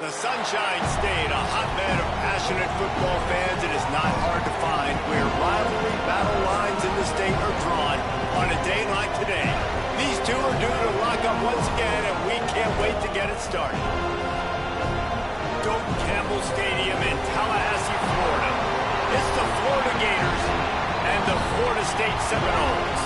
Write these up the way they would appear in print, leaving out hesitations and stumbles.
The Sunshine State, a hotbed of passionate football fans. It is not hard to find where rivalry battle lines in the state are drawn on a day like today. These two are due to lock up once again, and we can't wait to get it started. Doak Campbell Stadium in Tallahassee, Florida. It's the Florida Gators and the Florida State Seminoles.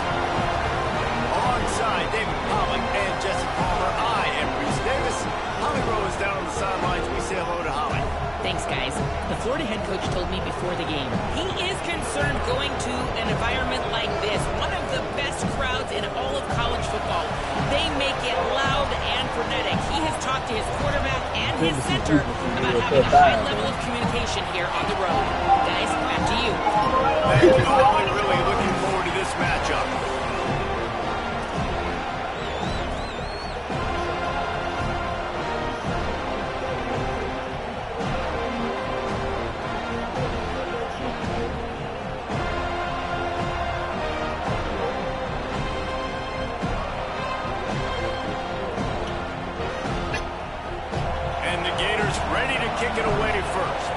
Alongside David Pollock and Jesse Palmer, I am Reese Davis. Holly Rowe is down on the sidelines. We say hello to Holly. Thanks, guys. The Florida head coach told me before the game he is concerned going to an environment like this, one of the best crowds in all of college football. They make it loud and frenetic. He has talked to his quarterback and his center about having a high level of communication here on the road. Guys, back to you. Thank you, Holly. Really looking forward to this matchup. Kick it away first.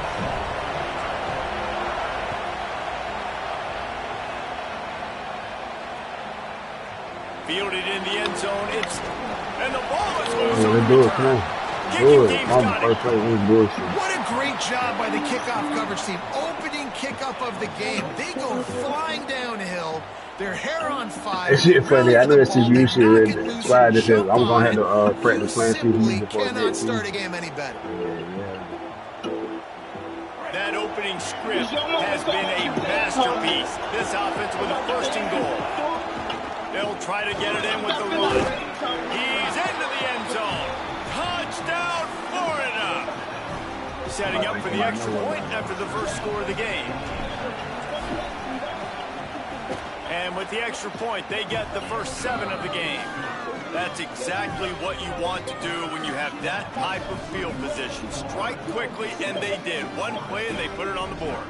Fielded in the end zone. And the ball is loose. Let's do it. Come on. Do it. What a great job by the kickoff coverage team. Opening kickoff of the game. They go flying downhill. Their hair on fire. That shit funny. I know that's just you shit. That's why I'm going to have to practice plan sheet before cannot start a game any better. That opening script has been a masterpiece. This offense with a first and goal. They'll try to get it in with the run. He's into the end zone. Touchdown, Florida! Setting up for the extra point after the first score of the game. And with the extra point, they get the first 7 of the game. That's exactly what you want to do when you have that type of field position. Strike quickly, and they did. One play, and they put it on the board.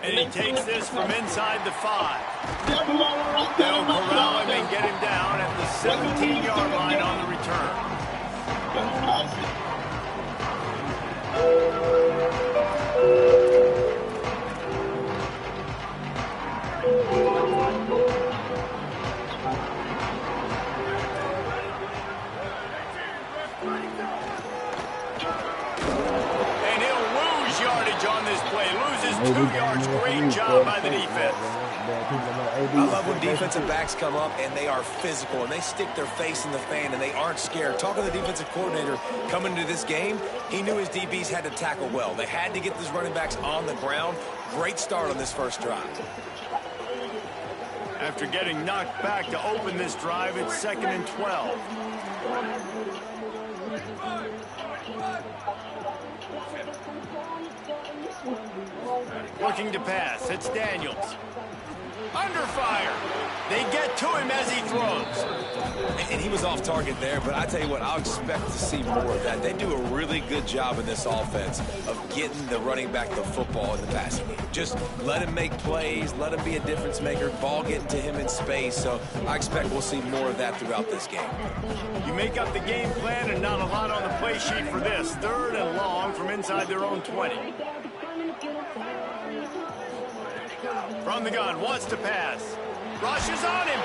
And he takes this from inside the 5. They'll corral him and get him down at the 17-yard line on the return. And he'll lose yardage on this play. Loses 2 yards. Great job by the defense. I love when defensive backs come up and they are physical and they stick their face in the fan and they aren't scared. Talking to the defensive coordinator coming into this game, he knew his DBs had to tackle well. They had to get these running backs on the ground. Great start on this first drive. After getting knocked back to open this drive, it's 2nd and 12. Looking to pass. It's Daniels. Under fire. They get to him as he throws. And he was off target there, but I tell you what, I'll expect to see more of that. They do a really good job in this offense of getting the running back the football in the passing game. Just let him make plays, let him be a difference maker, ball getting to him in space. So I expect we'll see more of that throughout this game. You make up the game plan and not a lot on the play sheet for this. 3rd and long from inside their own 20. From the gun, wants to pass. Rushes on him.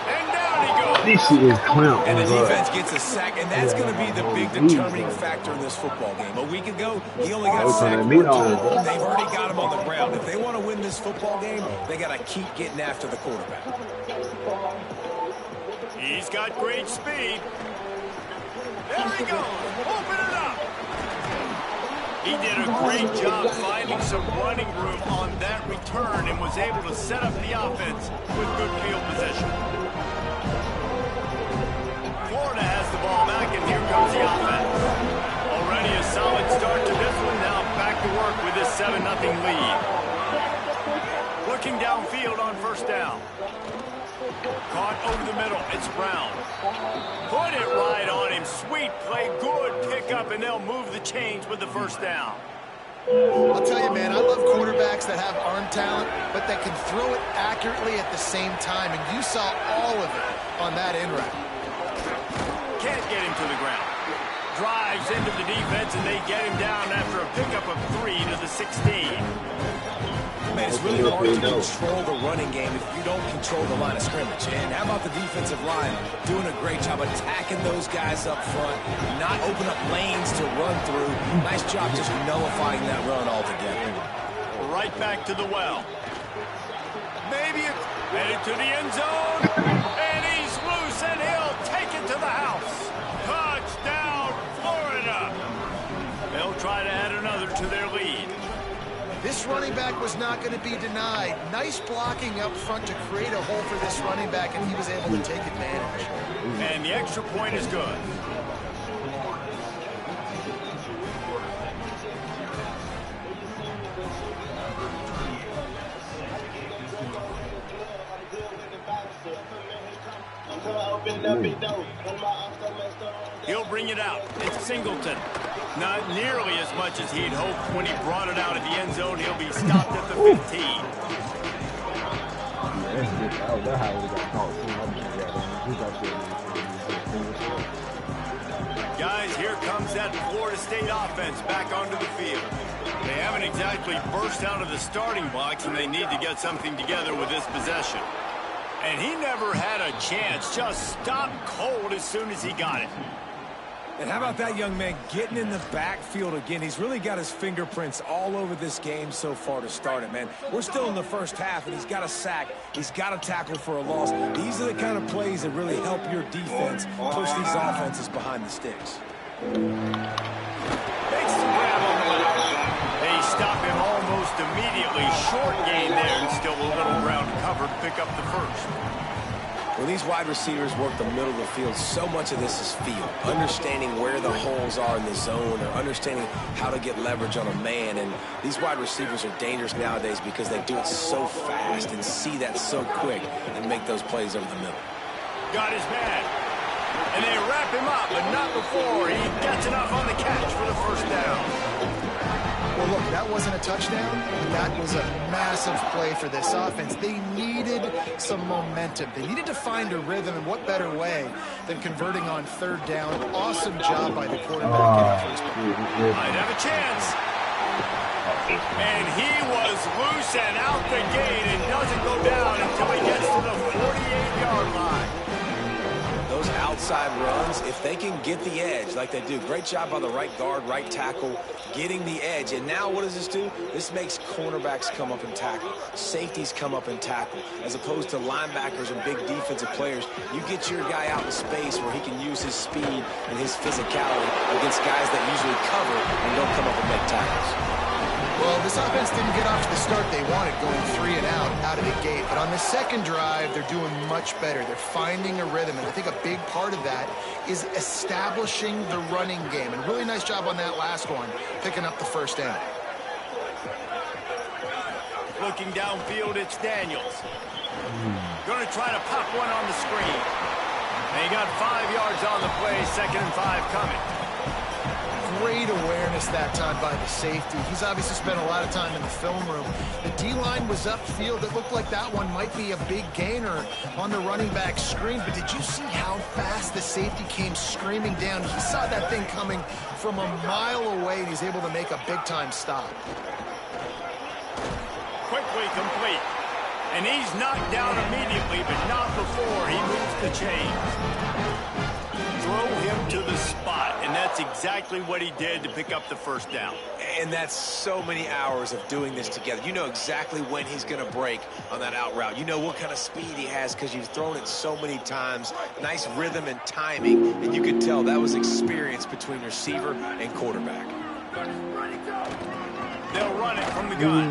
And down he goes. This shit is clown. And the defense gets a sack, and that's going to be the big determining factor in this football game. A week ago, he only got sacked 1 time. They've already got him on the ground. If they want to win this football game, they got to keep getting after the quarterback. He's got great speed. There he goes. Open it up. He did a great job finding some running room on that return and was able to set up the offense with good field position. Florida has the ball back, and here comes the offense. Already a solid start to this one. Now back to work with this 7-0 lead. Looking downfield on 1st down. Caught over the middle. It's Brown. Put it right on him. Sweet play. Good pickup, and they'll move the chains with the first down. I'll tell you, man, I love quarterbacks that have arm talent, but that can throw it accurately at the same time, and you saw all of it on that in route. Can't get him to the ground. Drives into the defense, and they get him down after a pickup of 3 to the 16. Man, it's really hard to control the running game if you don't control the line of scrimmage. And how about the defensive line doing a great job attacking those guys up front, not open up lanes to run through. Nice job just nullifying that run altogether. Right back to the well. Maybe it's headed to the end zone, and he's loose, and he'll take it to the house. Touchdown, Florida. They'll try to add another to their lead. This running back was not going to be denied. Nice blocking up front to create a hole for this running back, and he was able to take advantage. And the extra point is good. He'll bring it out. It's Singleton. Not nearly as much as he'd hoped when he brought it out at the end zone. He'll be stopped at the 15. Guys, here comes that Florida State offense back onto the field. They haven't exactly burst out of the starting blocks, and they need to get something together with this possession. And he never had a chance, just stopped cold as soon as he got it. And how about that young man getting in the backfield again? He's really got his fingerprints all over this game so far to start it, man. We're still in the first half, and he's got a sack. He's got a tackle for a loss. These are the kind of plays that really help your defense push these offenses behind the sticks. Makes the grab on the left. They stop him almost immediately. Short gain there, and still a little ground covered. Pick up the first. When these wide receivers work the middle of the field, so much of this is feel. Understanding where the holes are in the zone, or understanding how to get leverage on a man. And these wide receivers are dangerous nowadays because they do it so fast and see that so quick and make those plays over the middle. Got his man. And they wrap him up, but not before he gets enough on the catch for the first down. Well, look, that wasn't a touchdown. That was a massive play for this offense. They needed some momentum. They needed to find a rhythm, and what better way than converting on third down. Awesome job by the quarterback. Might have a chance. And he was loose and out the gate and doesn't go down until he gets to the 48-yard line. Those outside runs, if they can get the edge like they do, great job by the right guard, right tackle, getting the edge. And now what does this do? This makes cornerbacks come up and tackle. Safeties come up and tackle. As opposed to linebackers and big defensive players, you get your guy out in space where he can use his speed and his physicality against guys that usually cover and don't come up and make tackles. Well, this offense didn't get off to the start they wanted, going 3 and out of the gate. But on the second drive, they're doing much better. They're finding a rhythm, and I think a big part of that is establishing the running game. And really nice job on that last one, picking up the first down. Looking downfield, it's Daniels. Going to try to pop one on the screen. And he got 5 yards on the play, 2nd and 5 coming. Great awareness that time by the safety. He's obviously spent a lot of time in the film room. The D-line was upfield. It looked like that one might be a big gainer on the running back screen. But did you see how fast the safety came screaming down? He saw that thing coming from a mile away, and he's able to make a big-time stop. Quickly complete. And he's knocked down immediately, but not before he moves the chains. Throw him to the spot, and that's exactly what he did to pick up the first down. And that's so many hours of doing this together. You know exactly when he's going to break on that out route. You know what kind of speed he has because you've thrown it so many times. Nice rhythm and timing, and you could tell that was experience between receiver and quarterback. They'll run it from the gun.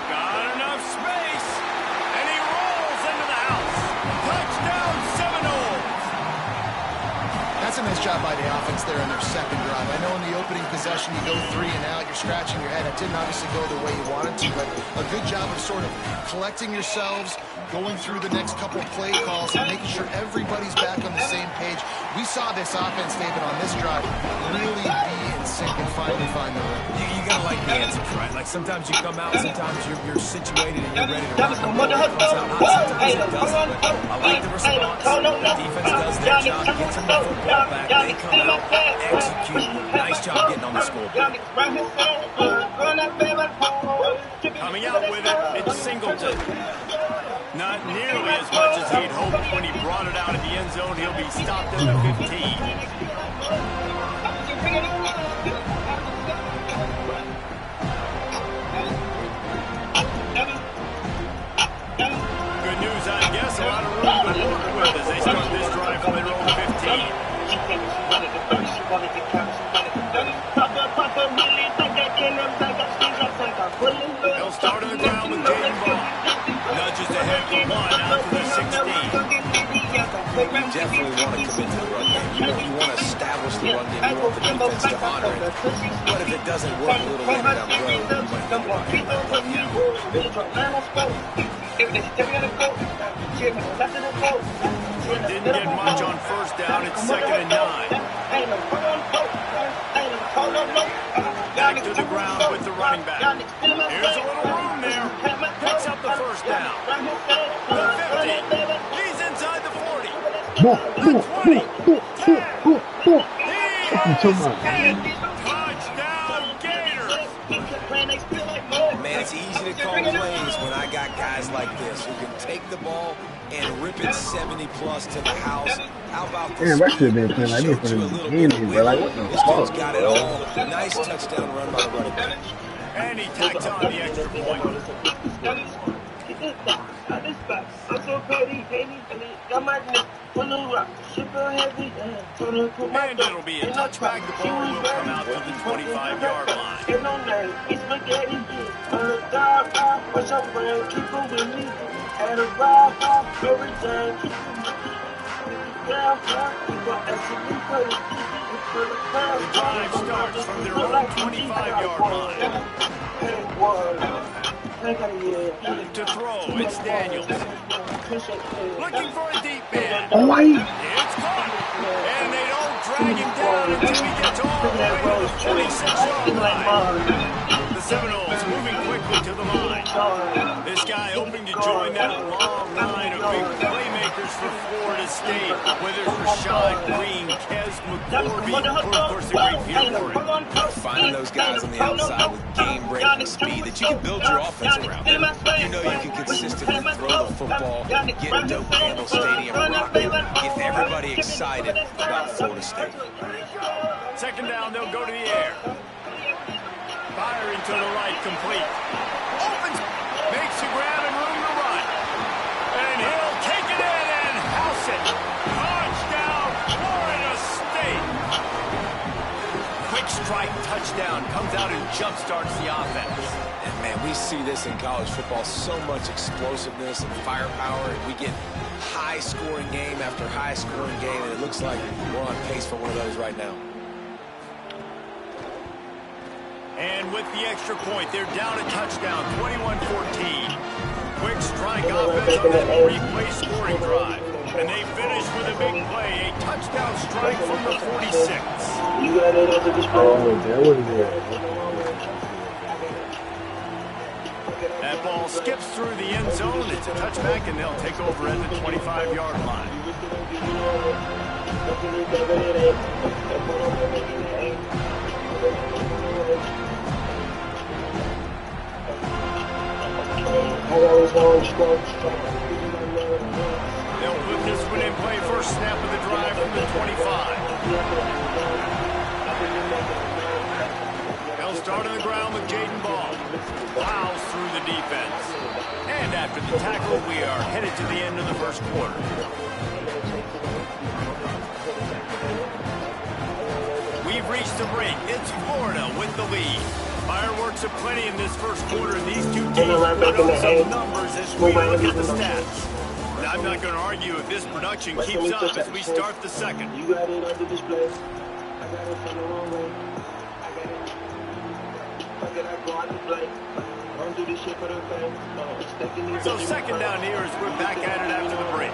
Got enough space, and he rolls into the house. Touchdown, Seminoles. That's a nice job by the offense there in their second drive. I know in the opening possession you go 3 and out, you're scratching your head. It didn't obviously go the way you wanted to, but a good job of sort of collecting yourselves, going through the next couple play calls and making sure everybody's back on the same page. We saw this offense, David, on this drive really be in sync and finally find the rhythm. You got to like the answers, right? Like sometimes you come out, sometimes you're situated and you're ready to run. Sometimes it doesn't. But I like the response. The defense does their job, gets them the football back. They come out, execute. Nice job getting on the scoreboard. Coming out with it, it's Singleton. Not nearly as much as he'd hoped when he brought it out of the end zone. He'll be stopped at the 15. Good news, I guess. A lot of room to work with as they start this drive from their own 15. They'll start on the ground with Jaden Ball. Nudges ahead for 1 out to the 16. You definitely want to commit to the run game. You want to establish the run game. You want the defense to honor it. But if it doesn't work a little later down the road, you might get one. Didn't get much on first down. It's 2nd and 9. Back to the ground with the running back. Here's a little room there. Picks up the first down. The 50. He's inside the 40. The 20. 10. Touchdown Gators. Man, it's easy to call plays when I got guys like this who can take the ball and rip it 70+ to the house. How about this? Damn, I should have been playing like this for the beginning, but like, what the This dude's fuck? got it all. Nice touchdown run by the running back. And he tacks on the extra point. And it'll be a touchback. The ball will come out to the 25-yard line. The drive starts from their own 25-yard line. To throw, it's Daniels. Looking for a deep man. Oh, why? It's caught. And they don't drag him down until he gets all the way to the 46-yard line. The Seminoles moving quickly to the line. This guy hoping to join that long line of big playmakers for Florida State, whether it's Rashad Green, Kez McCorvey, or of course the great Peter Warren. Finding those guys on the outside with game-breaking speed that you can build your offense around. You know you can consistently throw the football, get Doak Campbell Stadium rocking, get everybody excited about Florida State. 2nd down, they'll go to the air. Firing to the right, complete. Opens, makes the grab and room to run. And he'll take it in and house it. Touchdown, Florida State. Quick strike touchdown comes out and jump-starts the offense. And man, we see this in college football, so much explosiveness and firepower, and we get high-scoring game after high-scoring game, and it looks like we're on pace for one of those right now. And with the extra point, they're down a touchdown, 21-14. Quick strike offense on that replay scoring drive. And they finish with a big play, a touchdown strike from the 46. Oh, that was good. That ball skips through the end zone. It's a touchback, and they'll take over at the 25-yard line. They'll put this one in play, first snap of the drive from the 25. They'll start on the ground with Jaden Ball. Plows through the defense. And after the tackle, we are headed to the end of the first quarter. We've reached the break. It's Florida with the lead. Fireworks aplenty in this first quarter. These two teams put up some numbers as we look at the stats. I'm not going to argue if this production keeps up as we start the second. You got it under display. I got it from the wrong way. I got it. Fuck it, I go out to play. Run through this shit for the fame. So second down here as we're back at it after the break.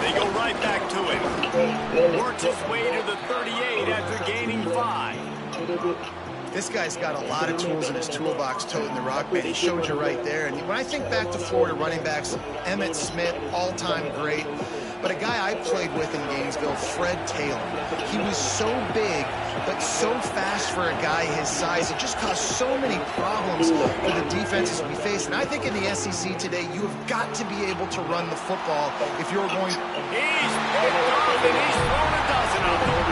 They go right back to it. Works his way to the 38 after gaining 5. This guy's got a lot of tools in his toolbox toting the rock, man. He showed you right there. And when I think back to Florida running backs, Emmitt Smith, all-time great. But a guy I played with in Gainesville, Fred Taylor, he was so big, but so fast for a guy his size. It just caused so many problems for the defenses we face. And I think in the SEC today, you have got to be able to run the football if you're going. He's picked off and he's thrown a dozen of them.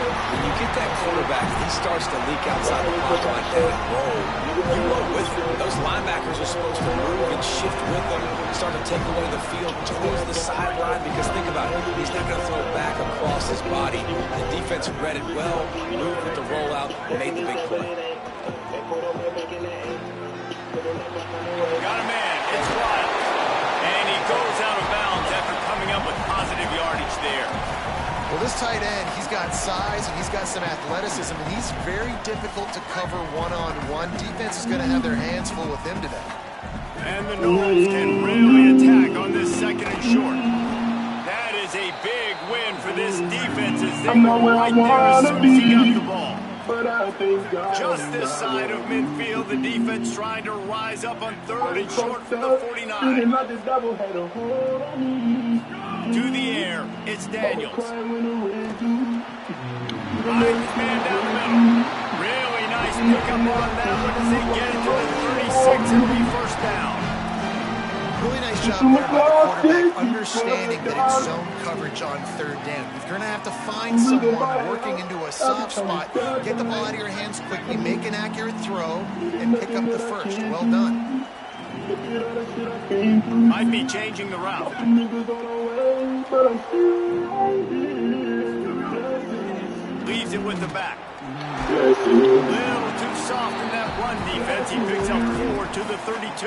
When you get that quarterback, he starts to leak outside the pocket like that and roll. You roll with him. Those linebackers are supposed to move and shift with them, start to take away the field towards the sideline, because think about it, he's not going to throw it back across his body. The defense read it well, moved with the rollout, and made the big play. Got a man, it's Wild. And he goes out of bounds after coming up with positive yardage there. Well, this tight end, he's got size and he's got some athleticism, and he's very difficult to cover one-on-one. Defense is going to have their hands full with him today. And the Noles can really attack on this second and short. That is a big win for this defense as they were right there as soon as he got the ball. Just this side of midfield, the defense trying to rise up on third and short from the 49. To the air, it's Daniels. Finds his man down the middle. Really nice pickup on that one as they get it to the 36. It'll be first down. Really nice job there by the quarterback, understanding that it's zone coverage on third down. If you're going to have to find someone working into a soft spot, get the ball out of your hands quickly, make an accurate throw, and pick up the first. Well done. Might be changing the route. Leaves it with the back. A little too soft in that run defense. He picks up 4 to the 32.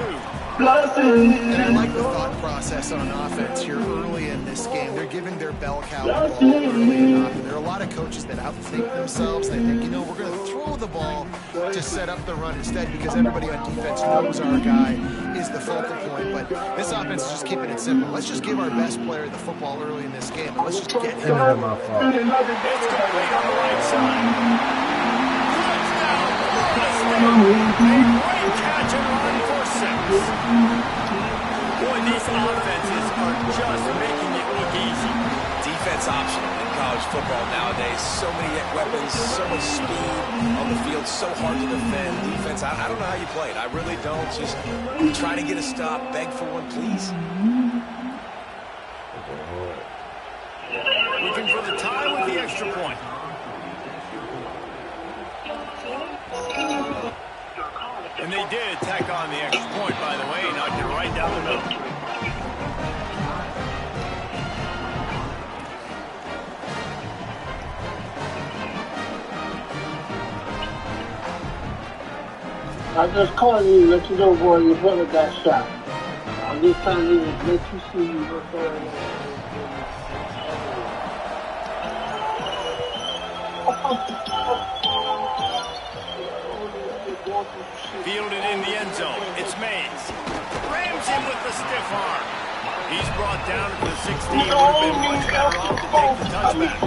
And I like the thought process on offense here early in this game. They're giving their bell cow the ball early enough. And there are a lot of coaches that outthink themselves. They think, you know, we're going to throw the ball to set up the run instead, because everybody on defense knows our guy is the focal point. But this offense is just keeping it simple. Let's just give our best player the football early in this game, and let's just get him. It's complete on the right side. A great catch and run for 6. Boy, these offenses are just making it look easy. Defense optional in college football nowadays. So many weapons, so much speed on the field, so hard to defend. Defense, I don't know how you play it. I really don't. Just try to get a stop, beg for one, please. Looking for the tie with the extra point. And they did tack on the extra point, by the way, knocked it right down the middle. I just called you to let you know, boy, your brother got shot. I'm just trying to let you see what's going on. Fielded in the end zone. It's Mays. Rams him with the stiff arm. He's brought down to the 16. Would have been much better off to take the touchback.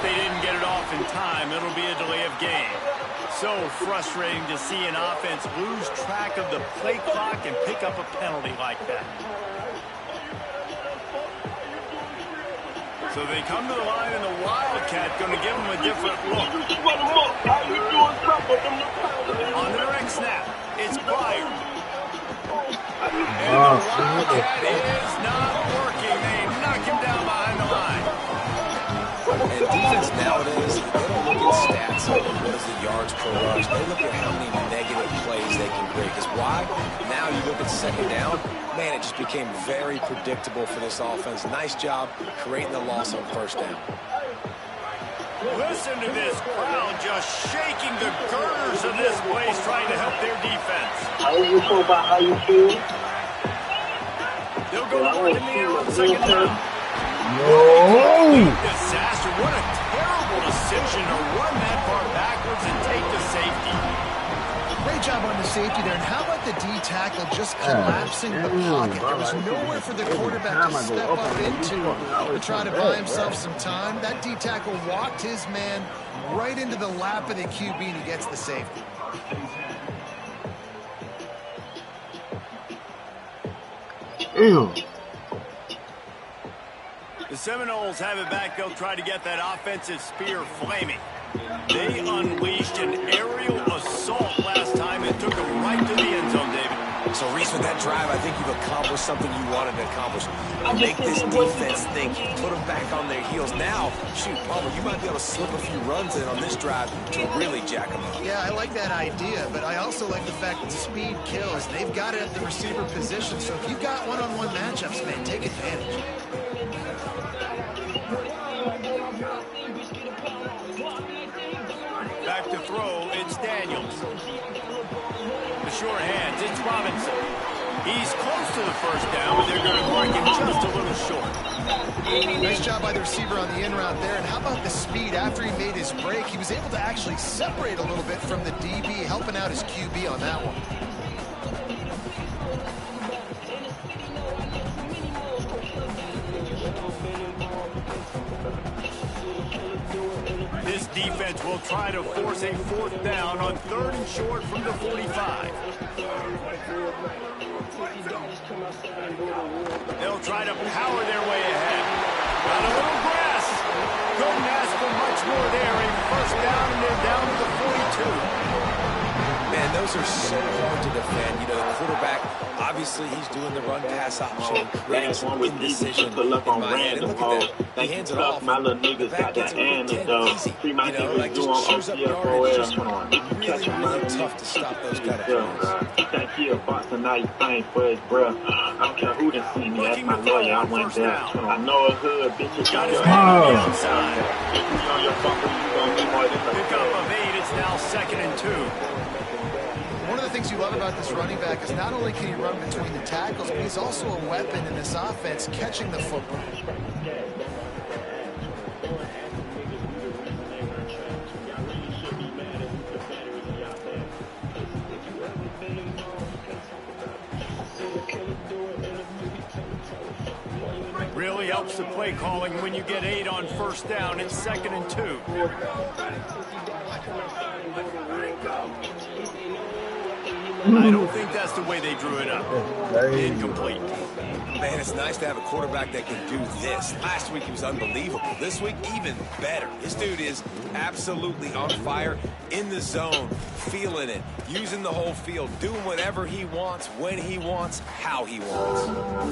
They didn't get it off in time. It'll be a delay of game. So frustrating to see an offense lose track of the play clock and pick up a penalty like that. So they come to the line, and the Wildcat going to give them a different look. On the direct snap, it's Byard. And the Wildcat is not working. They knock him down behind the line. And defense nowadays, they don't look at stats like what is the yards per rush. They look at how many negative plays they can create. Because why? Now you look at second down, man, it just became very predictable for this offense. Nice job creating the loss on first down. Listen to this crowd just shaking the girders of this place trying to help their defense. How you feel about how you feel? They'll go for it in the air on second down. No! Disaster. What a terrible decision to run that far backwards and take the safety. Great job on the safety there. And how about the D tackle just collapsing the pocket? There was nowhere for the quarterback to step up into to try to buy himself some time. That D tackle walked his man right into the lap of the QB, and he gets the safety. Ew. The Seminoles have it back. They'll try to get that offensive spear flaming. They unleashed an aerial assault last time and took them right to the end zone, David. So, Reese, with that drive, I think you've accomplished something you wanted to accomplish. Make this defense think, put them back on their heels. Now, shoot, Palmer, you might be able to slip a few runs in on this drive to really jack them up. Yeah, I like that idea, but I also like the fact that speed kills. They've got it at the receiver position, so if you've got one-on-one matchups, man, take advantage. Back to throw, it's Daniels. The short hands, it's Robinson. He's close to the first down, but they're going to mark him just a little short. Nice job by the receiver on the in route there. And how about the speed? After he made his break, he was able to actually separate a little bit from the DB, helping out his QB on that one. This defense will try to force a fourth down on 3rd and short from the 45. They'll try to power their way ahead. Got a little grass. Couldn't ask for much more there. A first down, and they're down to the 42. Man, those are so hard to defend. You know, the quarterback, obviously he's doing the run-pass option, creating some indecision in my head. And look at that. He hands it off. My little The niggas back got gets that a and little though. easy. Free my You know, niggas like doing just chews up yardage. Just really tough to stop those kind of plays. Keep that kid boxing now you playing for his breath. I don't care who done seen me. That's my lawyer. I went there. I know a hood, bitch. Got his man on the outside. You on your fucker, you gonna be more than Pickup of 8. It's now 2nd and 2. One of the things you love about this running back is not only can he run between the tackles, but he's also a weapon in this offense, catching the football. Really helps the play calling when you get 8 on first down. It's 2nd and 2. I don't think that's the way they drew it up. Incomplete. Man, it's nice to have a quarterback that can do this. Last week he was unbelievable. This week, even better. This dude is absolutely on fire, in the zone, feeling it, using the whole field, doing whatever he wants, when he wants, how he wants.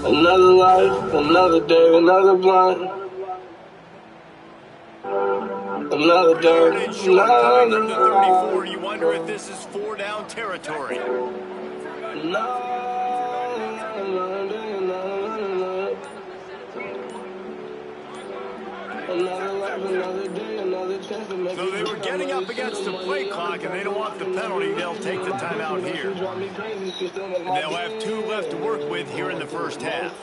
Another life, another day, another blind. Another Third day, and short coming from the another 34. You wonder if this is 4-down territory. So they were getting up against the play clock, and they don't want the penalty. They'll take the timeout here. And they'll have 2 left to work with here in the first half.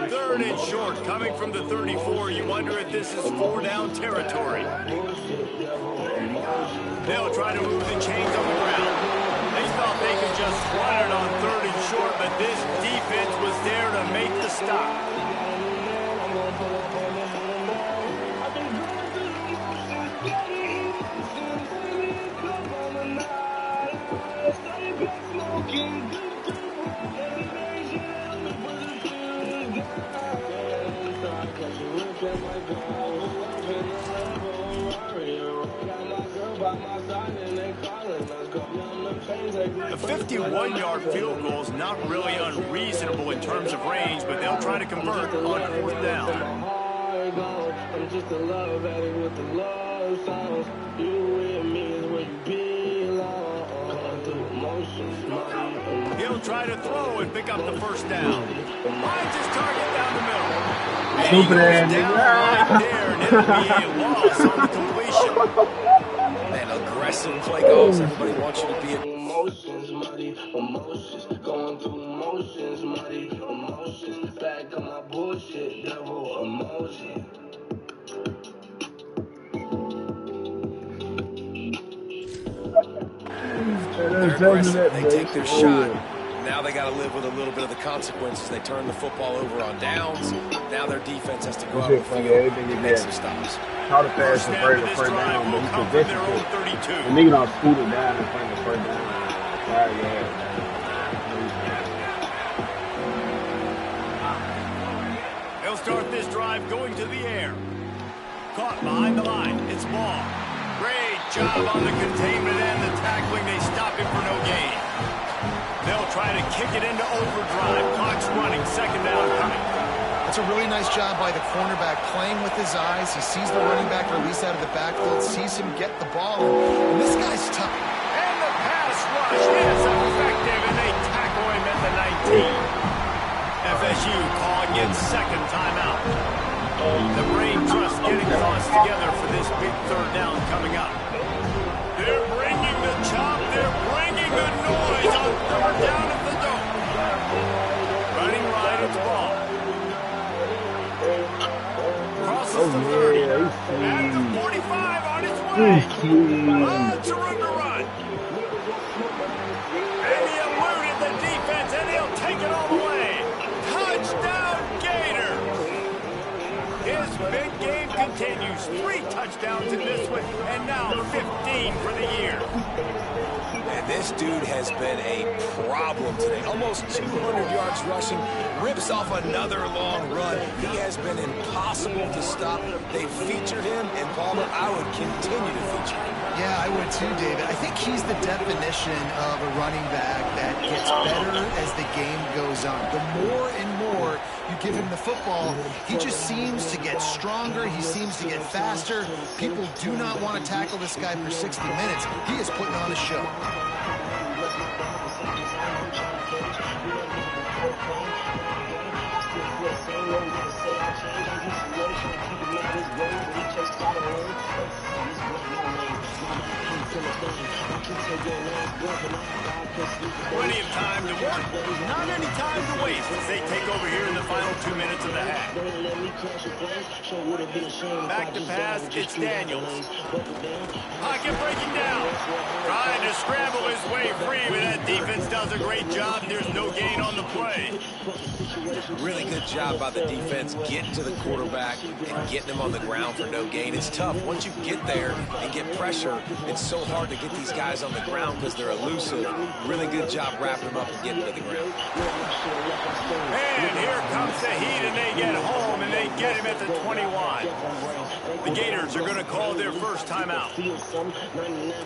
Third and short coming from the 34. You wonder if this is 4-down territory. They'll try to move the chains on the ground. They thought they could just run it on 3rd and short, but this defense was there to make the stop. The 51-yard field goal is not really unreasonable in terms of range, but they'll try to convert on 4th down. I'm just a love addict with the love songs. You with me is where you belong. He'll try to throw and pick up the 1st down. Finds his target down the middle. And he Stupid goes ass down nigga. right there, and it'll be a loss on the completion. Man, aggressive play calls. Everybody wants you to be Emotions, muddy, emotions, going through emotions, muddy, emotions, back on my bullshit, devil, emotion. They're aggressive. They take their shot. Now they got to live with a little bit of the consequences. They turn the football over on downs. Now their defense has to go out the field and make some stops. How to pass the first down, but he possession it. The nigga don't scoot it down in front of the 1st down. They'll start this drive going to the air. Caught behind the line. It's ball. Great job on the containment and the tackling. They stop him for no gain. They'll try to kick it into overdrive. Clock's running. 2nd down coming. That's a really nice job by the cornerback, playing with his eyes. He sees the running back release out of the backfield, sees him get the ball, and this guy's tough. And the pass rush is effective, and they tackle him at the 19. FSU calling its 2nd timeout. The brain trust getting thoughts together for this big 3rd down coming up. They're bringing the chop. They're bringing the noise on 3rd down at the dome. Running right at the ball. Crosses the 30. At the 45 on its way. Lots of room to run. And he eluded the defense, and he'll take it all the way. Touchdown, Gator. His big game continues. 3 touchdowns in this one, and now 15 for the year. And this dude has been a problem today. Almost 200 yards rushing. Rips off another long run. He has been impossible to stop. They featured him, and Palmer, I would continue to feature him. Yeah, I would too, David. I think he's the definition of a running back that gets better as the game goes on. The more and more you give him the football, he just seems to get stronger. He seems to get faster. People do not want to tackle this guy for 60 minutes. He is putting on a show. Plenty of time to work. Not any time to waste as they take over here in the final 2 minutes of the half. Back to pass, it's Daniels. Pocket breaking down. Trying to scramble his way free, but that defense does a great job. There's no gain on the play. Really good job by the defense getting to the quarterback and getting him on the ground for no gain. It's tough. Once you get there and get pressure, it's so hard to get these guys on the ground because they're elusive. Really good job wrapping them up and getting to the ground. And here comes the heat, and they get home, and they get him at the 21. The Gators are going to call their 1st timeout.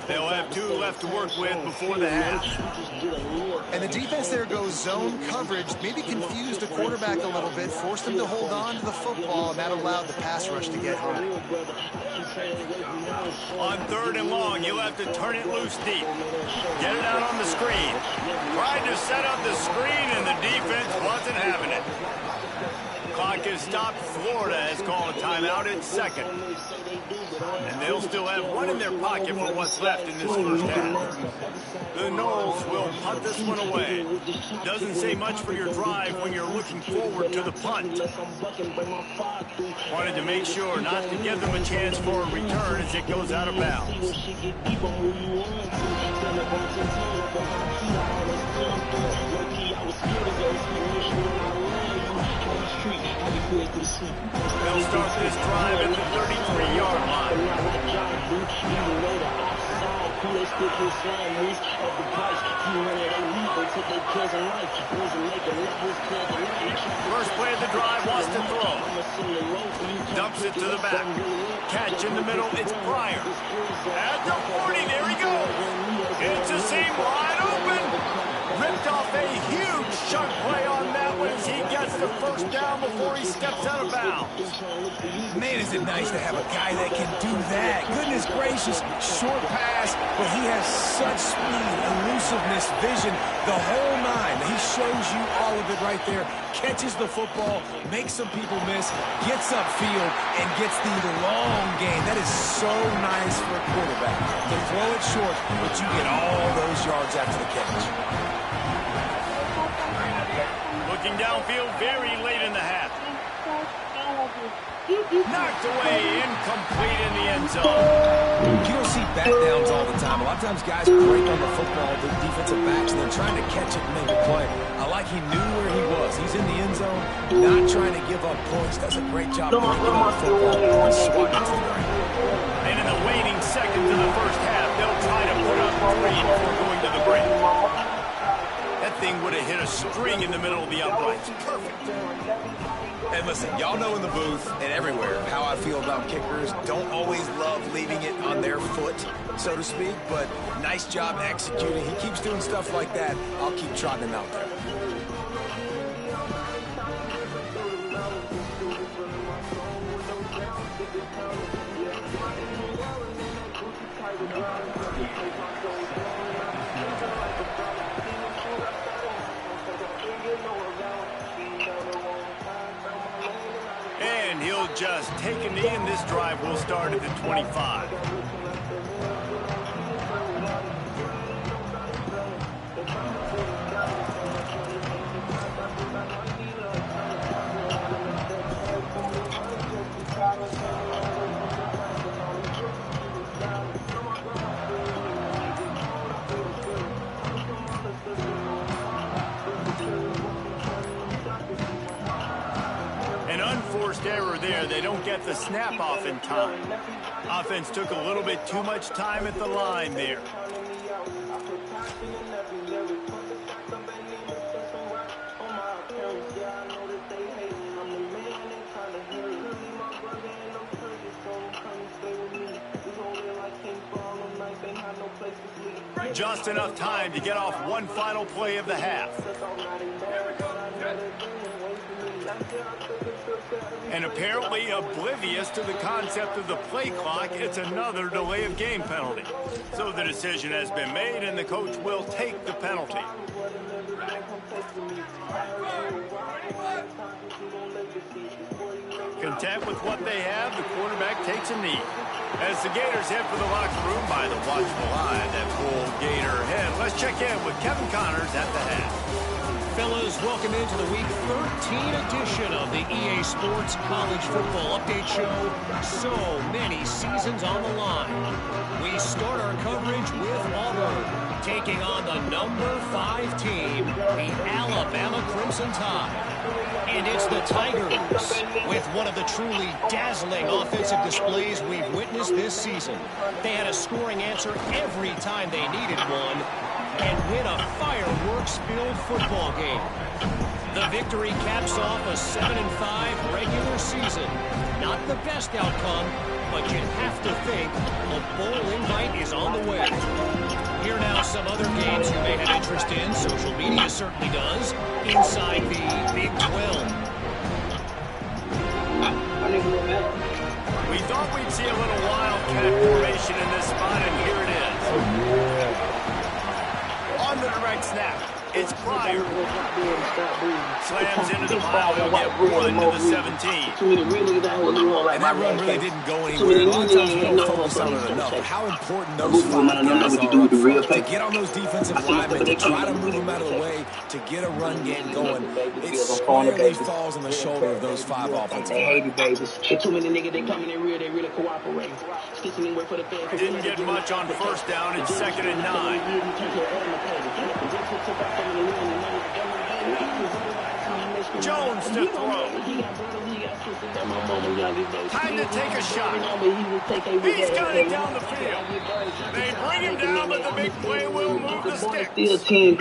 They'll have 2 left to work with before the half. And the defense there goes zone coverage, maybe confused the quarterback a little bit, forced him to hold on to the football, and that allowed the pass rush to get home. On 3rd and long, you'll have to turn it loose deep. Get it out on the screen. Tried to set up the screen, and the defense wasn't having it. Clock is stopped. Florida has called a timeout at 2nd. And they'll still have 1 in their pocket for what's left in this 1st half. The Noles will punt this one away. Doesn't say much for your drive when you're looking forward to the punt. Wanted to make sure not to give them a chance for a return as it goes out of bounds. They'll start this drive at the 33-yard line. First play of the drive wants to throw. dumps it to the back. Catch in the middle, it's Pryor. At the 40, there he goes. It's a seam wide open. Ripped off a huge chunk play on that one as he gets the first down before he steps out of bounds. Man, is it nice to have a guy that can do that. Goodness gracious, short pass, but he has such speed, elusiveness, vision, the whole nine. He shows you all of it right there. Catches the football, makes some people miss, gets upfield, and gets the long gain. That is so nice for a quarterback. To throw it short, but you get all those yards after the catch. Looking downfield very late in the half. Knocked away, incomplete in the end zone. You don't see back downs all the time. A lot of times guys break on the football, the defensive backs, and they're trying to catch it and make a play. I like he knew where he was. He's in the end zone, not trying to give up points. Does a great job breaking on the football and swatting it to the ground. And in the waning seconds of the first half, they'll try to put up 3 before going to the break. That thing would have hit a string in the middle of the uprights. Perfect. And listen, y'all know in the booth and everywhere how I feel about kickers. Don't always love leaving it on their foot, so to speak, but nice job executing. He keeps doing stuff like that. I'll keep trotting him out there. And he'll just take a knee, and this drive will start at the 25. An unforced error there. They don't get the snap off in time. Offense took a little bit too much time at the line there. Just enough time to get off one final play of the half. And apparently oblivious to the concept of the play clock, it's another delay of game penalty. So the decision has been made, and the coach will take the penalty. Content with what they have, the quarterback takes a knee. As the Gators head for the locker room by the watchful eye, that full Gator head. Let's check in with Kevin Connors at the half. Fellas, welcome into the Week 13 edition of the EA Sports College Football Update Show. So many seasons on the line. We start our coverage with Auburn, taking on the number 5 team, the Alabama Crimson Tide. And it's the Tigers, with one of the truly dazzling offensive displays we've witnessed this season. They had a scoring answer every time they needed one, and win a fireworks-filled football game. The victory caps off a 7-5 regular season. Not the best outcome, but you'd have to think a bowl invite is on the way. Here now some other games you may have interest in. Social media certainly does. Inside the Big 12. We thought we'd see a little wildcat formation in this spot, and here it is. On the direct snap, it's Pryor. Slams into the pile, he'll get 1 to the 17. And that run really didn't go anywhere. A lot of times we don't focus on it enough, but how important those 5 guys are to get on those defensive linemen, to try to move them out of the way, to get a run game going. It squarely falls on the shoulder of those 5 offensive linemen. Didn't get much on first down. It's 2nd and 9. Jones to throw. Time to take a shot. He's got it down the field. They bring him down, but the big play will move the sticks. Man,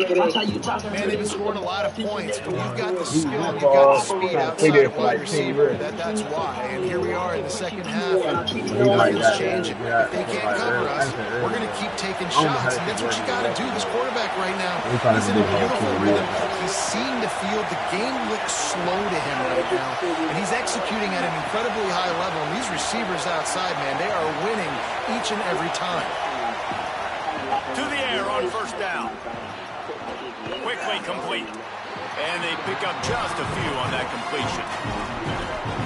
they've been scoring a lot of points, but you've got the skill and you've got the speed outside of wide receiver. That's why. And here we are in the second half, and nothing's changing. If they can't cover us, we're going to keep taking shots, and that's what you got to do. This quarterback right now, he's in a beautiful rhythm. He's seeing the field. The game looks slow to him right now, and he's executing at an incredibly high level. And these receivers outside, man, they are winning each and every time. To the air on first down. Quickly complete. And they pick up just a few on that completion.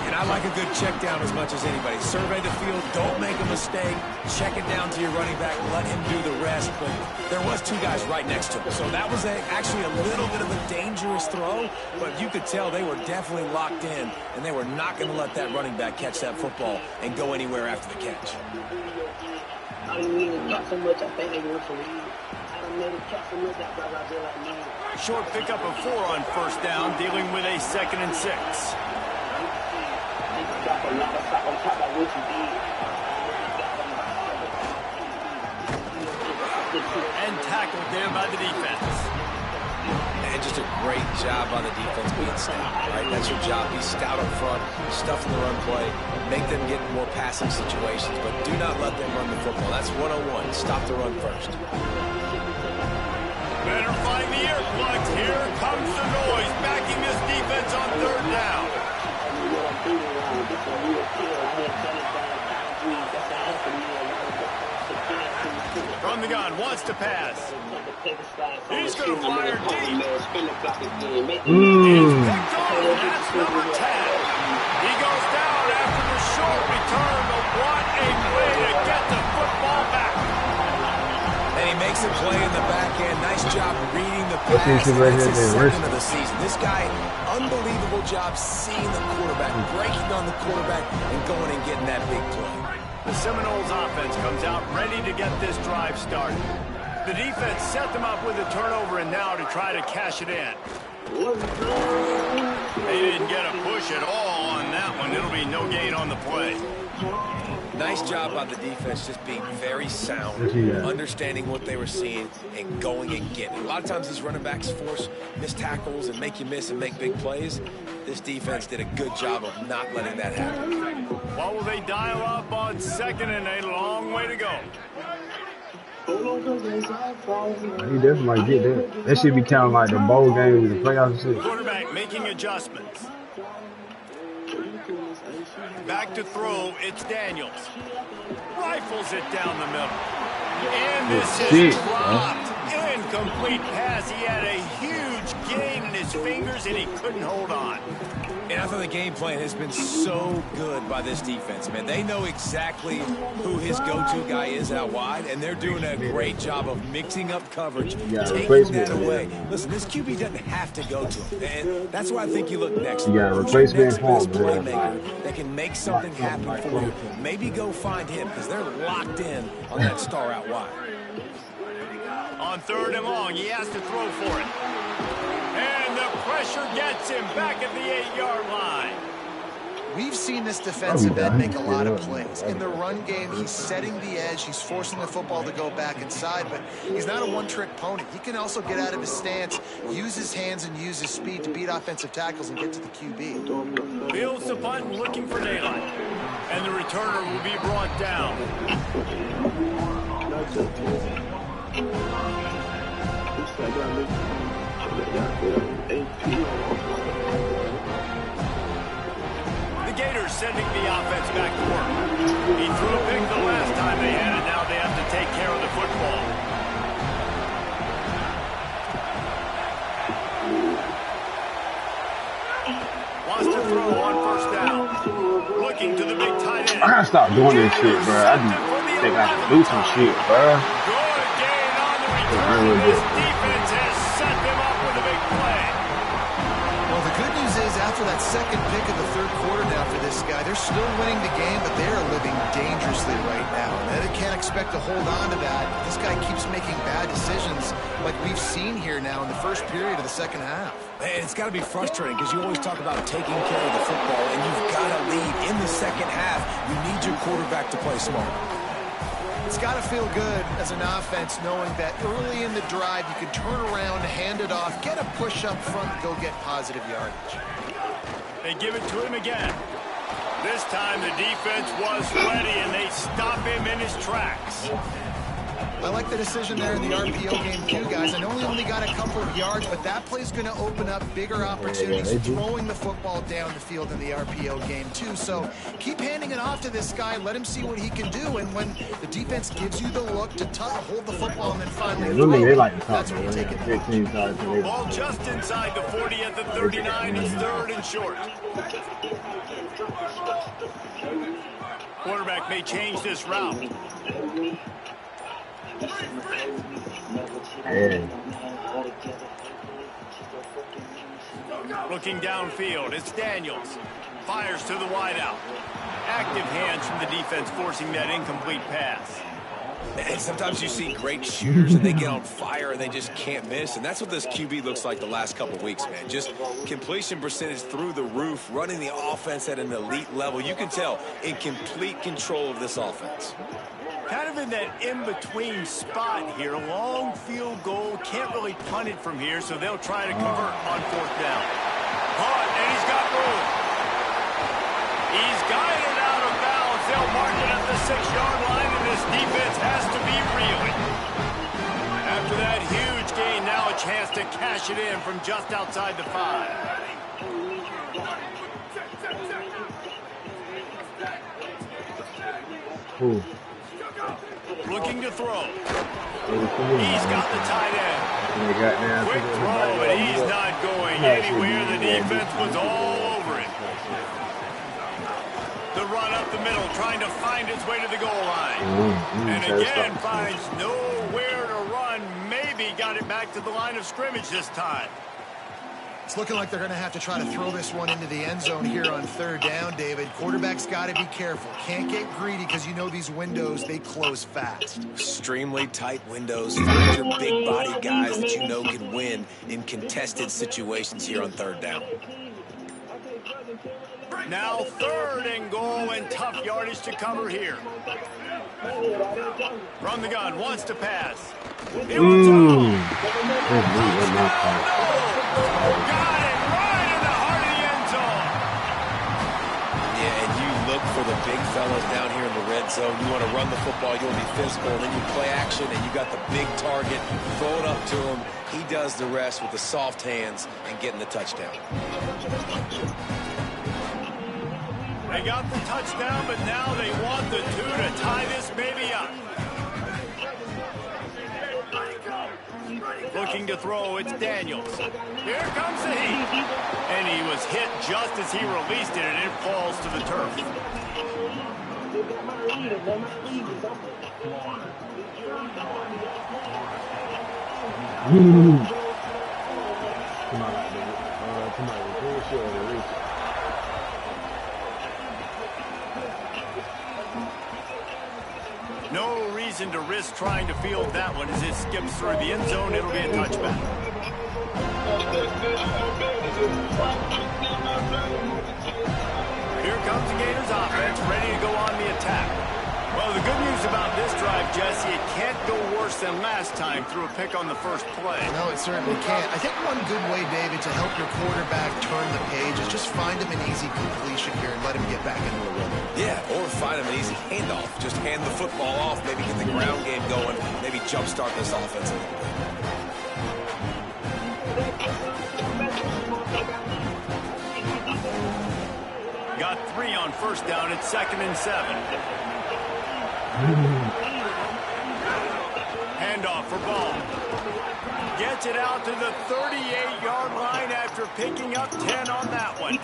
And I like a good check down as much as anybody. Survey the field, don't make a mistake. Check it down to your running back, let him do the rest. But there was two guys right next to him. So that was actually a little bit of a dangerous throw, but you could tell they were definitely locked in, and they were not going to let that running back catch that football and go anywhere after the catch. I didn't even catch so much. I think they went for me. I don't really catch so much. That's why I feel like, man. Short pickup of 4 on first down, dealing with a 2nd and 6. And tackled there by the defense. And just a great job by the defense being stout, right? That's your job. Be stout up front, stuff in the run play, make them get in more passing situations, but do not let them run the football. That's 101. Stop the run first. Better find the earplugs. Here comes the noise, backing this defense on 3rd down. From the gun, wants to pass. He's going to fire deep. He's picked off. That's number 10. He goes down after the short return, but what a way to get the football back. And he makes a play in the back end. Nice job reading the pass. It's his 2nd of the season. This guy, unbelievable job seeing the quarterback, breaking on the quarterback, and going and getting that big play. The Seminoles offense comes out ready to get this drive started. The defense set them up with a turnover and now to try to cash it in. They didn't get a push at all on that one. It'll be no gain on the play. Nice job by the defense, just being very sound, understanding what they were seeing, and going and getting it. A lot of times these running backs force missed tackles and make you miss and make big plays. This defense did a good job of not letting that happen. What will they dial up on 2nd and a long way to go? He definitely might get that. That should be counting like the bowl game, the playoffs and shit. Quarterback making adjustments. Back to throw, it's Daniels. Rifles it down the middle. And this is dropped. Incomplete pass. He had a huge gain in his fingers, and he couldn't hold on. And I thought the game plan has been so good by this defense, man. They know exactly who his go-to guy is out wide, and they're doing a great job of mixing up coverage, taking that away. Listen, this QB doesn't have to go to him, and that's why I think you look next. You got a replacement playmaker that can make something happen for you. Maybe go find him, because they're locked in on that star out wide. On 3rd and long, he has to throw for it. And the pressure gets him back at the 8-yard line. We've seen this defensive end make a lot of plays. In the run game, he's setting the edge. He's forcing the football to go back inside, but he's not a one-trick pony. He can also get out of his stance, use his hands, and use his speed to beat offensive tackles and get to the QB. Fields the punt, looking for daylight. And the returner will be brought down. The Gators sending the offense back to work. He threw a pick the last time they had it. Now they have to take care of the football. Wants to throw on first down. Looking to the big tight end. I gotta stop doing this shit, bro. I think I can do some shit, bro. Good gain on the return. This defense has set them up with a big play. Well, the good news is after that second pick of the 3rd quarter now for this guy, guy. They're still winning the game, but they are living dangerously right now. And they can't expect to hold on to that. This guy keeps making bad decisions like we've seen here now in the first period of the second half. Man, it's got to be frustrating because you always talk about taking care of the football, and you've got to lead in the second half. You need your quarterback to play smart. It's got to feel good as an offense knowing that early in the drive you can turn around, hand it off, get a push up front, and go get positive yardage. They give it to him again. This time the defense was ready, and they stop him in his tracks. I like the decision there in the RPO game too, guys. I know he only got a couple of yards, but that play's going to open up bigger opportunities throwing the football down the field in the RPO game too. So keep handing it off to this guy. Let him see what he can do. And when the defense gives you the look to hold the football and then finally throw it, that's when you take it. Ball just inside the 40 at the 39 is third and short. Quarterback may change this route. Looking downfield, it's Daniels. Fires to the wideout. Active hands from the defense forcing that incomplete pass. And sometimes you see great shooters and they get on fire and they just can't miss. And that's what this QB looks like the last couple of weeks, man. Just completion percentage through the roof, running the offense at an elite level. You can tell in complete control of this offense. Kind of in that in-between spot here. Long field goal. Can't really punt it from here, so they'll try to convert on fourth down. Caught, and he's got room. He's got it out of bounds. They'll mark it at the 6-yard line, and this defense has to be reeling. After that huge gain, now a chance to cash it in from just outside the 5. Ooh. Looking to throw. He's got the tight end. Quick throw, and he's not going anywhere. The defense was all over it. The run up the middle, trying to find its way to the goal line. And again, finds nowhere to run. Maybe got it back to the line of scrimmage this time. It's looking like they're going to have to try to throw this one into the end zone here on third down, David. Quarterback's got to be careful. Can't get greedy because you know these windows, they close fast. Extremely tight windows. Find your big body guys that you know can win in contested situations here on third down. Now third and goal, and tough yardage to cover here. From the gun, wants to pass. He wants got it right in the heart of the end zone. Yeah, and you look for the big fellas down here in the red zone. You want to run the football, you want to be physical, and then you play action, and you got the big target. Throw it up to him. He does the rest with the soft hands and getting the touchdown. They got the touchdown, but now they want the 2 to tie this baby up. Looking to throw, it's Daniels. Here comes the heat. And he was hit just as he released it, and it falls to the turf. No reason to risk trying to field that one as it skips through the end zone. It'll be a touchback. Here comes the Gators offense, ready to go on the attack. Well, the good news about this drive, Jesse, it can't go worse than last time through a pick on the first play. No, it certainly can't. I think one good way, David, to help your quarterback turn the page is just find him an easy completion here and let him get back into a rhythm. Yeah, or find him an easy handoff. Just hand the football off, maybe get the ground game going, maybe jumpstart this offense a little bit. Got 3 on first down. It's 2nd and 7. Handoff for ball. Gets it out to the 38-yard line after picking up 10 on that one.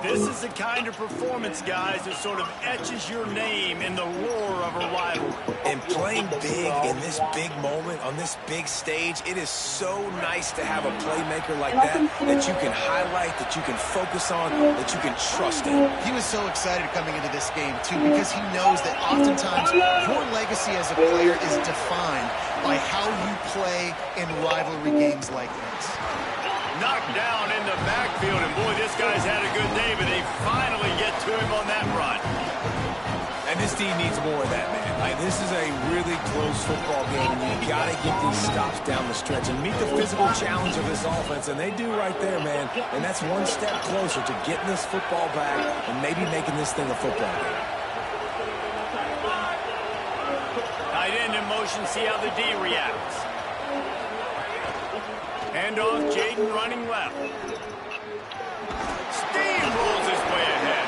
This is the kind of performance, guys, that sort of etches your name in the roar of a rivalry. And playing big in this big moment, on this big stage, it is so nice to have a playmaker like that you can highlight, that you can focus on, that you can trust in. He was so excited coming into this game, too, because he knows that oftentimes your legacy as a player is defined by how you play in rivalry games like this. Knocked down in the backfield, and boy, this guy's had a good day, but they finally get to him on that run. And this team needs more of that, man. This is a really close football game, and you got to get these stops down the stretch and meet the physical challenge of this offense, and they do right there, man. And that's one step closer to getting this football back and maybe making this thing a football game. Tight end in motion, see how the D reacts. Handoff, Jaden running left. Steamrolls his way ahead.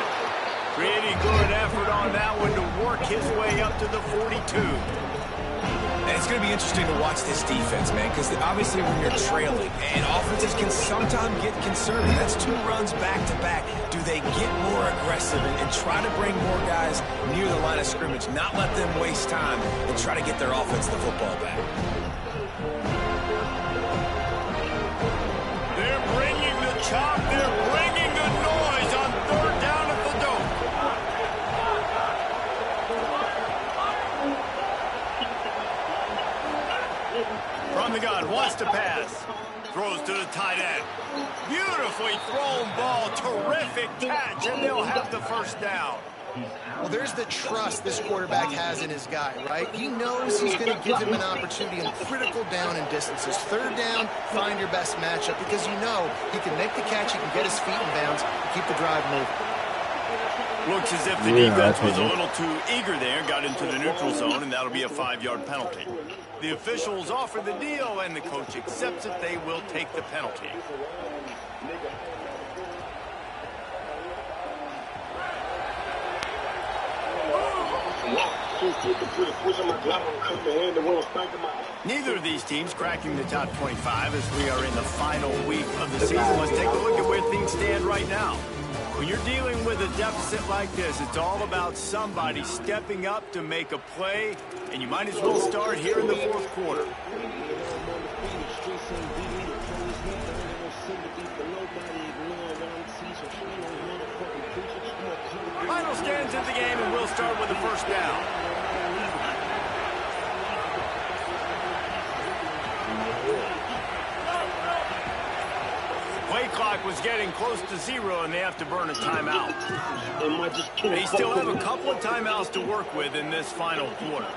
Pretty good effort on that one to work his way up to the 42. And it's going to be interesting to watch this defense, man, because obviously when you're trailing, and offenses can sometimes get concerned. That's 2 runs back-to-back. Do they get more aggressive and try to bring more guys near the line of scrimmage, not let them waste time, and try to get their offense the football back? They're bringing the chop. They're bringing the noise on 3rd down at the dome. From the gun, wants to pass. Throws to the tight end. Beautifully thrown ball. Terrific catch, and they'll have the first down. Well, there's the trust this quarterback has in his guy, right? He knows he's going to give him an opportunity in critical down and distances. 3rd down, find your best matchup because you know he can make the catch, he can get his feet in bounds, and keep the drive moving. Looks as if the defense was a little too eager there, got into the neutral zone, and that'll be a 5-yard penalty. The officials offer the deal, and the coach accepts it. They will take the penalty. Neither of these teams cracking the top 25 as we are in the final week of the season. Let's take a look at where things stand right now. When you're dealing with a deficit like this, it's all about somebody stepping up to make a play, and you might as well start here in the 4th quarter. Final stands in the game, and we'll start with the first down. Play clock was getting close to 0, and they have to burn a timeout. They still have a couple of timeouts to work with in this final quarter.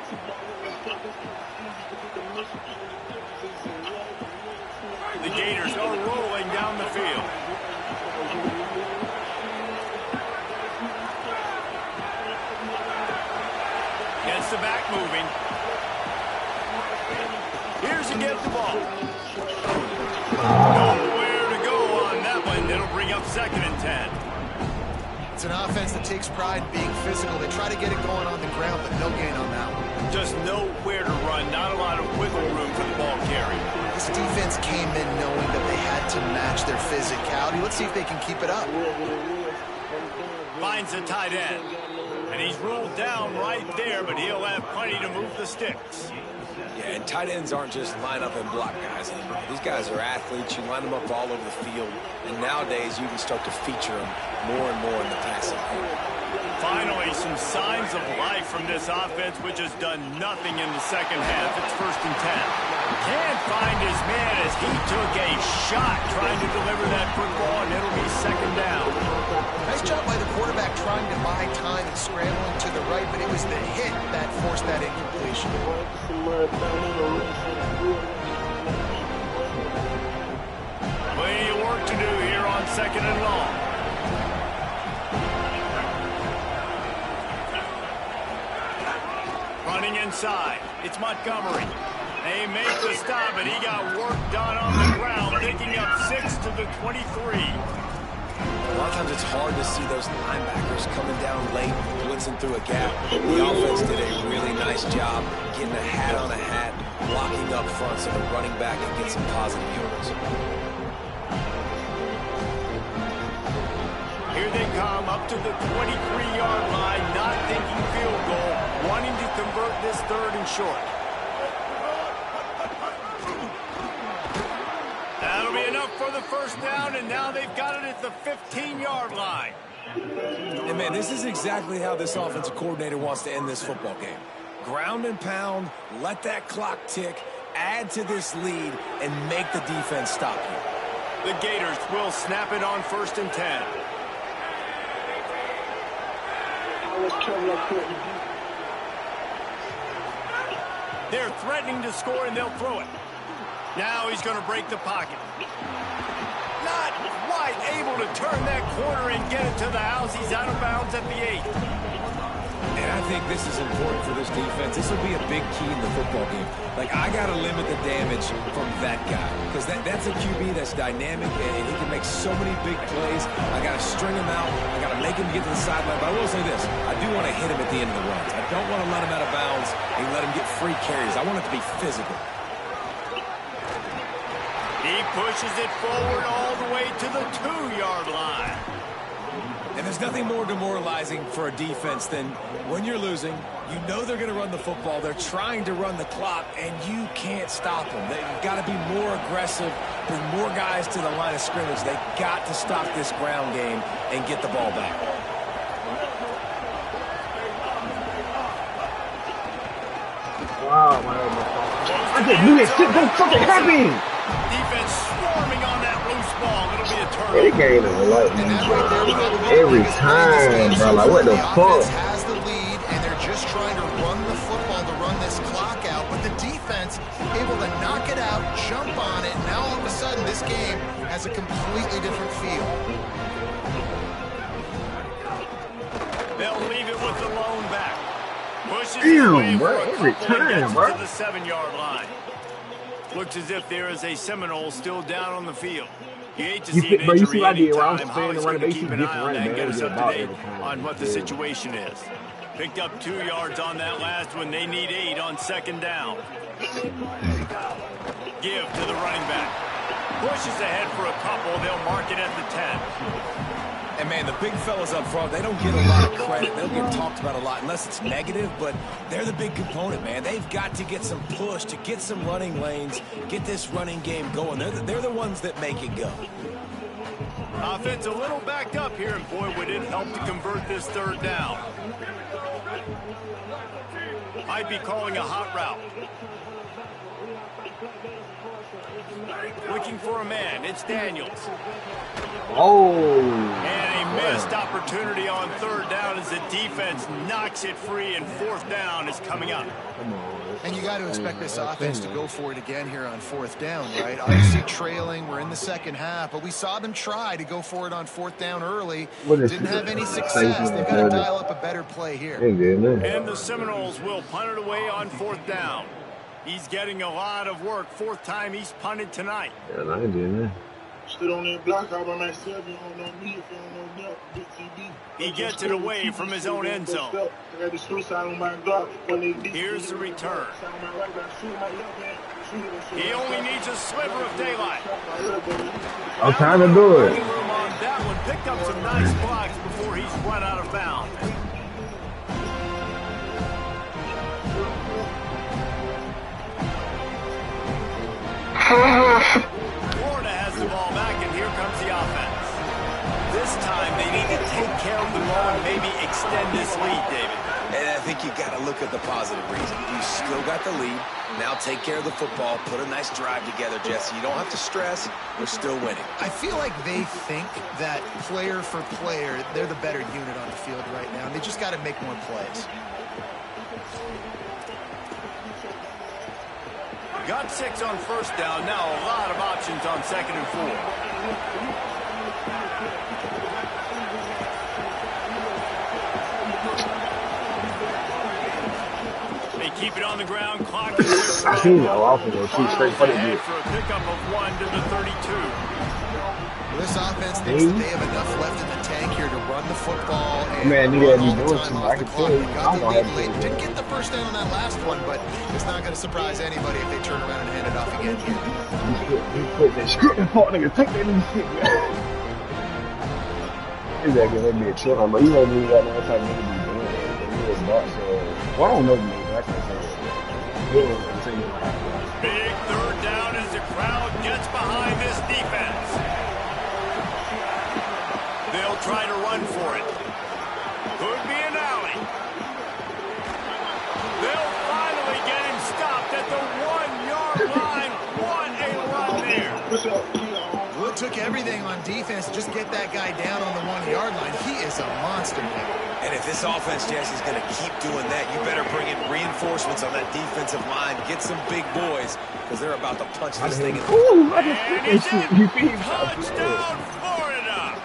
The Gators are rolling down the field. Gets the back moving. Here's to get the ball. Nowhere to go on that one. It'll bring up 2nd and 10. It's an offense that takes pride in being physical. They try to get it going on the ground, but no gain on that one. Just nowhere to run. Not a lot of wiggle room for the ball carry. This defense came in knowing that they had to match their physicality. Let's see if they can keep it up. Finds the tight end. And he's ruled down right there, but he'll have plenty to move the sticks. Yeah, and tight ends aren't just line up and block guys anymore. These guys are athletes. You line them up all over the field. And nowadays, you can start to feature them more and more in the passing game. Finally, some signs of life from this offense, which has done nothing in the second half. It's 1st and 10. Can't find his man as he took a shot trying to deliver that football, and it'll be 2nd down. Nice job by the quarterback trying to buy time and scrambling to the right, but it was the hit that forced that incompletion. Plenty of work to do here on 2nd and long. Running inside, it's Montgomery. They make the stop, but he got work done on the ground, picking up 6 to the 23. A lot of times it's hard to see those linebackers coming down late, blitzing through a gap. The offense did a really nice job getting a hat on a hat, blocking up front so the running back can get some positive yards. Here they come up to the 23-yard line, not thinking field goal, wanting to convert this 3rd and short. That'll be enough for the 1st down, and now they've got it at the 15-yard line. And, man, this is exactly how this offensive coordinator wants to end this football game. Ground and pound, let that clock tick, add to this lead, and make the defense stop you. The Gators will snap it on 1st and 10. They're threatening to score, and they'll throw it. Now he's going to break the pocket. Not quite able to turn that corner and get it to the house. He's out of bounds at the 8. And I think this is important for this defense. This will be a big key in the football game. Like, I got to limit the damage from that guy. Because that's a QB that's dynamic, and he can make so many big plays. I got to string him out. I got to make him get to the sideline. But I will say this. I do want to hit him at the end of the runs. I don't want to let him out of bounds and let him get free carries. I want it to be physical. He pushes it forward all the way to the 2-yard line. And there's nothing more demoralizing for a defense than when you're losing, you know they're going to run the football, they're trying to run the clock, and you can't stop them. They've got to be more aggressive, bring more guys to the line of scrimmage. They've got to stop this ground game and get the ball back. Wow, man. I didn't do that shit. Don't fucking happen. Defense swarming on that loose ball. It'll be a turnover. They game is like every time, bro. Like, what the fuck? Has the lead, and they're just trying to run the football to run this clock out. But the defense able to knock it out, jump on it. Now all of a sudden, this game has a completely different feel. They'll leave it with the lone back. Pushes Damn, bro. Every time, bro. To the 7-yard line. Looks as if there is a Seminole still down on the field. You hate to see an injury anytime. Holly's going to keep an eye on that and get us up to date on what the situation is. Picked up 2 yards on that last one. They need 8 on 2nd down. Give to the running back. Pushes ahead for a couple. They'll mark it at the 10. And, man, the big fellas up front, they don't get a lot of credit. They'll get talked about a lot unless it's negative, but they're the big component, man. They've got to get some push, to get some running lanes, get this running game going. They're the ones that make it go. Offense a little backed up here, and boy, would it help to convert this 3rd down. Might be calling a hot route. Looking for a man. It's Daniels. Oh. And a missed opportunity on 3rd down as the defense knocks it free, and 4th down is coming up. And you got to expect this offense to go for it again here on 4th down, right? Obviously trailing, we're in the 2nd half, but we saw them try to go for it on 4th down early. Didn't have any success. They've got to dial up a better play here. And the Seminoles will punt it away on 4th down. He's getting a lot of work. 4th time he's punted tonight. Yeah, I did that. Stood on that block all by myself. You don't know me if you don't know that. Big TB. He gets it away from his own end zone. I got the suicide on my block. Here's the return. He only needs a sliver of daylight. I'm trying to do it. Room on that one. Picked up some nice blocks before he's run out of bounds. Florida has the ball back, and here comes the offense. This time they need to take care of the ball and maybe extend this lead, David. And I think you got to look at the positive reason. You still got the lead. Now take care of the football. Put a nice drive together, Jesse. You don't have to stress. We're still winning. I feel like they think that player for player, they're the better unit on the field right now. They just got to make more plays. Got 6 on 1st down. Now a lot of options on 2nd and 4. They keep it on the ground. Clock is I seen that often. Go shoot straight for the dude. for a pickup of 1 to the 32. This offense thinks that they have enough left in the tank here to run the football and Man, run nigga, be all the doing time something. off I the can clock. tell They you, got I'm the gonna lead have to. late. Didn't get the first down on that last one, but it's not going to surprise anybody if they turn around and hand it off again here. He put that script fuck nigga, take that new shit, man. He's that gonna be a chill, but you know me, that type of nigga be doing it. He was box, well, I don't know, man. I can't say that. Big third down as the crowd gets behind this defense. They'll try to run for it. Could be an alley. They'll finally get him stopped at the 1-yard line. What a run there. Well, it took everything on defense to just get that guy down on the 1-yard line. He is a monster, man. And if this offense, Jesse, is going to keep doing that, you better bring in reinforcements on that defensive line. Get some big boys, because they're about to punch this thing in. Ooh, I just And that shit. touchdown, Florida.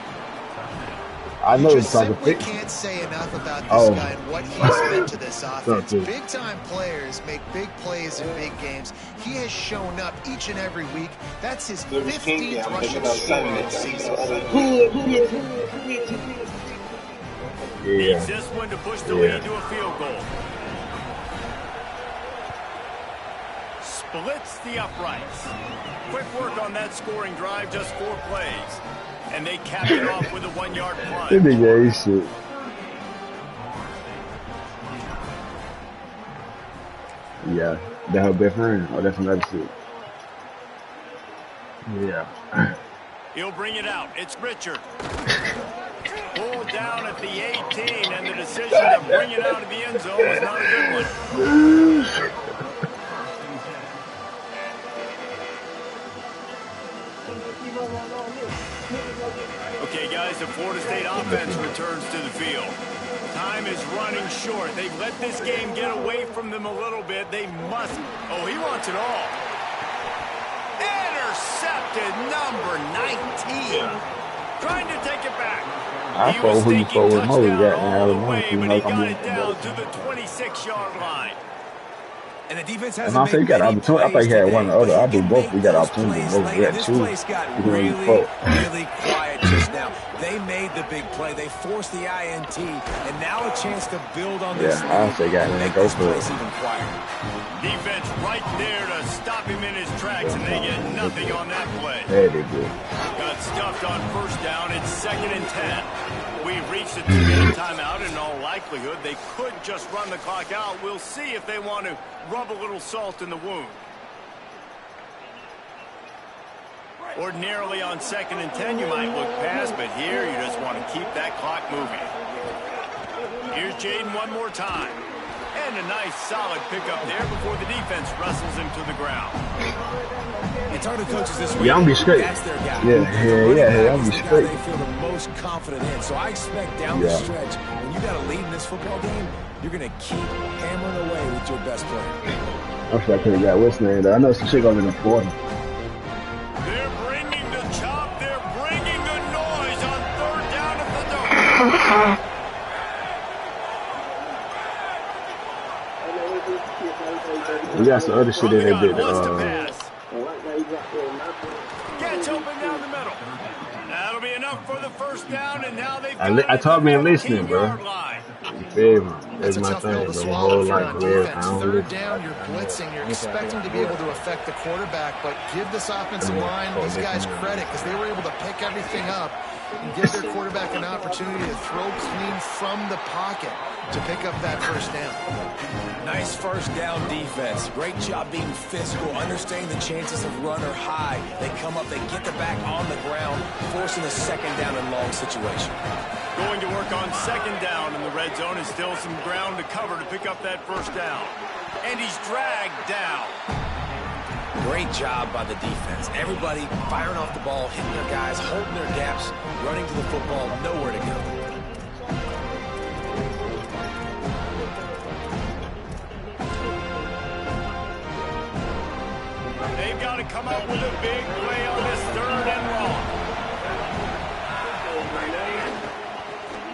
I know You it's just talking simply thick. can't say enough about this guy and what he's meant to this offense. Something. Big-time players make big plays in big games. He has shown up each and every week. That's his 15th rushing score of the season. Yeah. Needs this one to push the lead to a field goal. Splits the uprights. Quick work on that scoring drive, just 4 plays. And they capped it off with a 1-yard plunge. That nigga ain't shit. Yeah, that her best friend. Oh, that's another shit. Yeah. He'll bring it out. It's Richard. Pulled down at the 18, and the decision to bring it out of the end zone was not a good one. Okay, guys, the Florida State offense returns to the field. Time is running short. They've let this game get away from them a little bit. They must. Oh, he wants it all. Intercepted, number 19. Trying to take it back. I He was who you thinking with Mo, touchdown all the goddamn, way, you but know, he got I'm it down to the 26-yard line. And the defense And hasn't I say you made got many opportunity. I plays think he had today, one or the other. I but do he can both. make We got those opportunity plays to both. late. We And got this 2. place got You can really, really fuck. really quiet just now. They made the big play. They forced the INT, and now a chance to build on this Yeah, I say, lead and goddamn, make go this for it. place even quieter. Defense right there to stop him in his tracks, and they get nothing on that play. There they go. Got stuffed on first down. It's 2nd and 10. We've reached a 2-minute timeout. In all likelihood, they could just run the clock out. We'll see if they want to rub a little salt in the wound. Ordinarily on 2nd and 10, you might look past, but here you just want to keep that clock moving. Here's Jaden one more time. And a nice solid pickup there before the defense wrestles him to the ground. It's hard to coaches this week. Yeah, I'm be straight. That's their guy. Yeah, I'm be the guy straight. they feel the most confident in. So I expect down the stretch, when you got a lead in this football game, you're going to keep hammering away with your best player. I'm sure I could have got what's name. I know some shit going in the 40. They're bringing the chop. They're bringing the noise on 3rd down at the door. We got some other shit in there bit. Wants to pass. Gets open down the middle. That'll be enough for the first down, and now they've got I told me I'm listening, bro. 15-yard line. You feel me? That's It's a my tough thing, pill bro. to My swallow whole if you're life, on bro. I defense. don't 3rd listen. down, you're blitzing. You're expecting to be able to affect the quarterback, but give this offensive line, these guys credit, because they were able to pick everything up and give their quarterback an opportunity to throw clean from the pocket to pick up that first down. Nice first down defense. Great job being physical, understanding the chances of run are high. They come up, they get the back on the ground, forcing a 2nd down and long situation. Going to work on 2nd down in the red zone, and still some ground to cover to pick up that first down. And he's dragged down. Great job by the defense. Everybody firing off the ball, hitting their guys, holding their gaps, running to the football, nowhere to go. They've got to come out with a big play on this 3rd and long.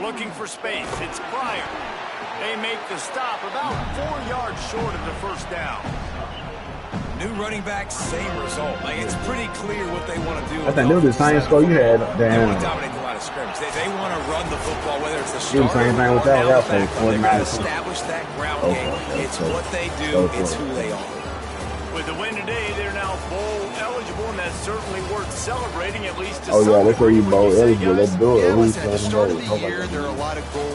Looking for space. It's Pryor. They make the stop about 4 yards short of the first down. New running back, same result. Like, it's pretty clear what they want to do. I think they were the same score you had. They Damn. want to dominate the line of scrimmage. They want to run the football, whether it's the Do the starter same thing or with y'all. down Y'all the back. play They're going to 49. establish that ground Okay, game. okay, It's okay. what they do. Okay. It's who they are. With the win today, they're now bowl eligible, and that's certainly worth celebrating, at least to Oh, some yeah, that's where you degree. bowl What do you say, eligible. guys? Let's do it. Yeah, Who's listen, at the playing start of today? the year, there are a lot of goals.